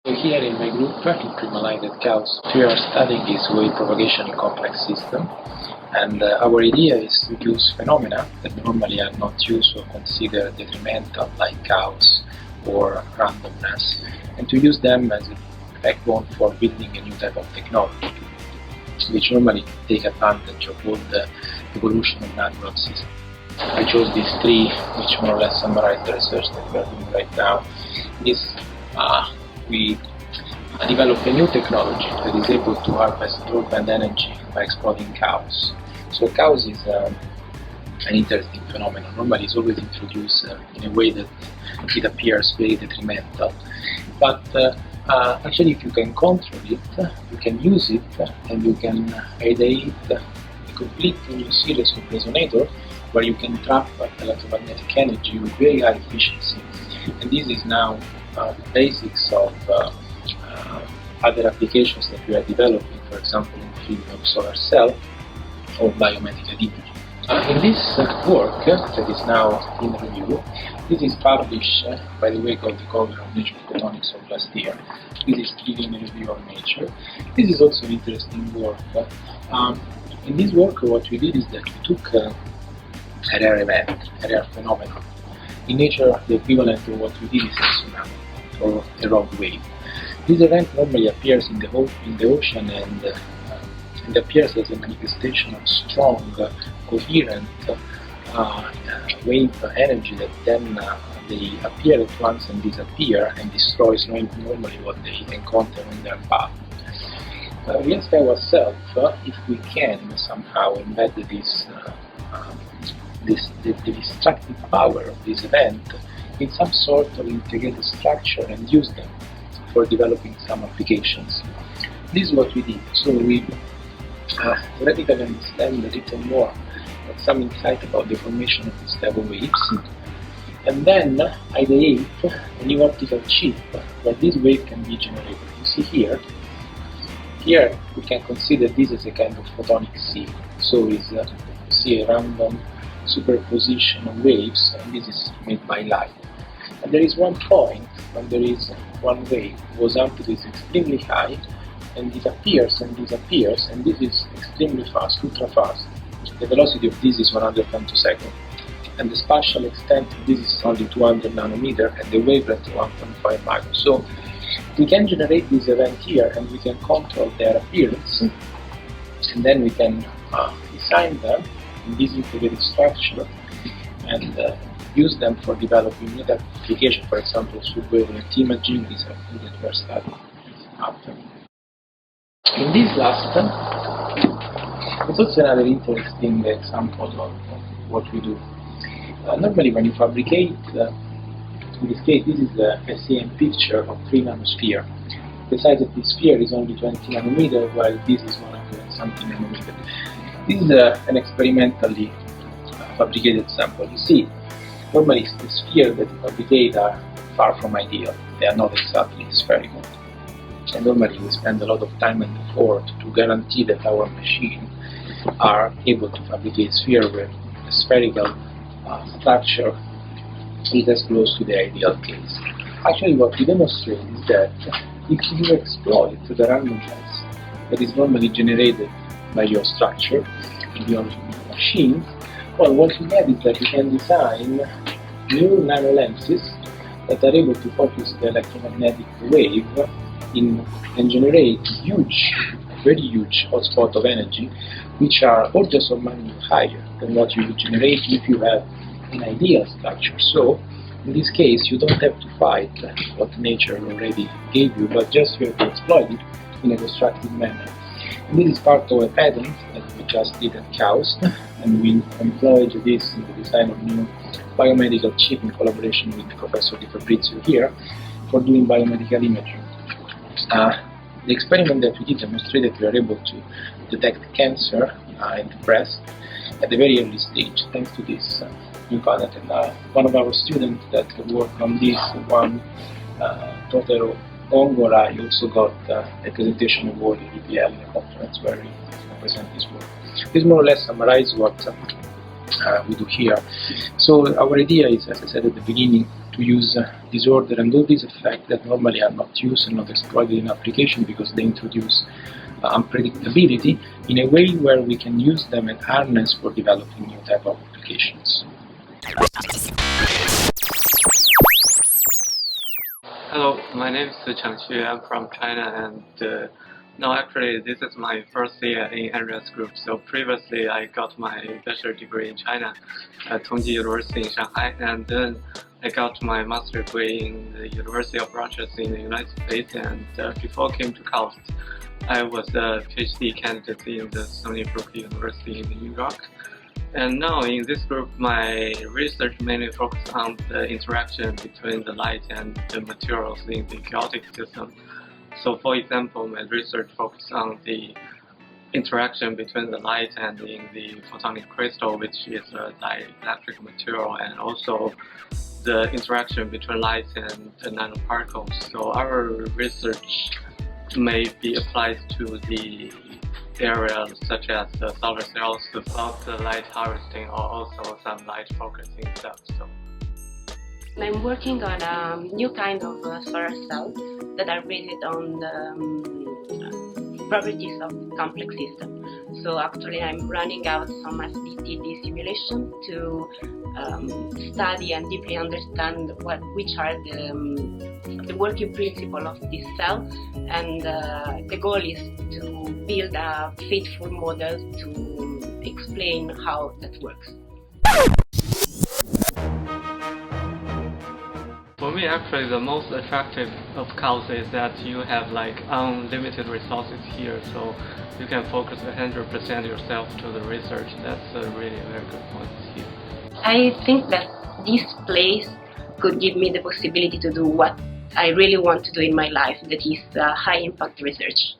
So here in my group, in PRIMALIGHT at KAUST, we are studying this wave propagation in complex system, and our idea is to use phenomena that normally are not used or considered detrimental, like chaos or randomness, and to use them as a backbone for building a new type of technology, which normally take advantage of all the evolution of natural systems. I chose these three, which more or less summarize the research that we are doing right now. We develop a new technology that is able to harvest broadband energy by exploiting chaos. So chaos is an interesting phenomenon. Normally it's always introduced in a way that it appears very detrimental. But actually, if you can control it, you can use it, and you can ideate a complete new series of resonators where you can trap electromagnetic energy with very high efficiency. And this is now the basics of other applications that we are developing, for example in the field of solar cell or biomedical imaging. In this work that is now in review, this is published, by the way, got the cover of Nature Photonics of last year. This is given a review of Nature. This is also an interesting work. In this work, what we did is that we took a rare event, a rare phenomenon. In nature, the equivalent of what we did is a tsunami or a rock wave. This event normally appears in the ocean and appears as a manifestation of strong, coherent wave energy that then they appear at once and disappear and destroys normally what they encounter on their path. We ask ourselves if we can somehow embed the destructive power of this event in some sort of integrated structure and use them for developing some applications. This is what we did. So we theoretically understand a little more, some insight about the formation of these type of waves, and then ideate a new optical chip where this wave can be generated. You see here we can consider this as a kind of photonic sea. So you see a random superposition of waves, and this is made by light. And there is one point when there is one wave whose amplitude is extremely high and it appears and disappears, and this is extremely fast, ultra fast. The velocity of this is 100 femto second, and the spatial extent of this is only 200 nanometer, and the wavelength 1.5 micron. So we can generate this event here, and we can control their appearance, and then we can design them in this integrated structure and use them for developing new applications, for example, sub-wavelength imaging. These are things that we are studying after. In this last, it's also another interesting example of what we do. Normally, when you fabricate, in this case, this is a SEM picture of 3 nanosphere. The size of this sphere is only 20 nanometer, while this is 100 something nanometer. This is an experimentally fabricated sample. You see, normally the spheres that you fabricate are far from ideal. They are not exactly spherical. And normally we spend a lot of time and effort to guarantee that our machine are able to fabricate sphere where the spherical structure is as close to the ideal case. Actually, what we demonstrate is that if you exploit the randomness that is normally generated by your structure in your machine, well, what you get is that you can design new nano lenses that are able to focus the electromagnetic wave and generate very huge hotspot of energy, which are orders of magnitude higher than what you would generate if you have an ideal structure. So, in this case, you don't have to fight what nature already gave you, but just you have to exploit it in a constructive manner. And this is part of a patent that we just did at KAUST, and we employed this in the design of new biomedical chip in collaboration with Professor Di Fabrizio here for doing biomedical imaging. The experiment that we did demonstrated we are able to detect cancer in the breast at a very early stage thanks to this new patent. And one of our students that worked on this one, Totero Ongora, also got a presentation award at EPL in a conference where he presented his work. This more or less summarizes what we do here. So our idea is, as I said at the beginning, to use disorder and all these effects that normally are not used and not exploited in application because they introduce unpredictability in a way where we can use them and harness for developing new type of applications. Hello, my name is Changxu. I'm from China, and now actually this is my first year in NRS Group. So previously I got my bachelor degree in China at Tongji University in Shanghai, and then I got my master degree in the University of Rochester in the United States, and before I came to KAUST, I was a PhD candidate in the Stony Brook University in New York. And now in this group, my research mainly focuses on the interaction between the light and the materials in the chaotic system. So for example, my research focuses on the interaction between the light and in the photonic crystal, which is a dielectric material, and also the interaction between light and the nanoparticles. So our research may be applied to the areas such as the solar cells, about the light harvesting, or also some light focusing stuff. So I'm working on a new kind of solar cells that are based on the properties of complex systems. So actually I'm running out some SDTD simulation to study and deeply understand which are the working principle of this cell, and the goal is to build a faithful model to explain how that works. for me, actually, the most attractive of KAUST is that you have like unlimited resources here, so you can focus 100% yourself to the research. That's really a very good point here. I think that this place could give me the possibility to do what I really want to do in my life, that is high impact research.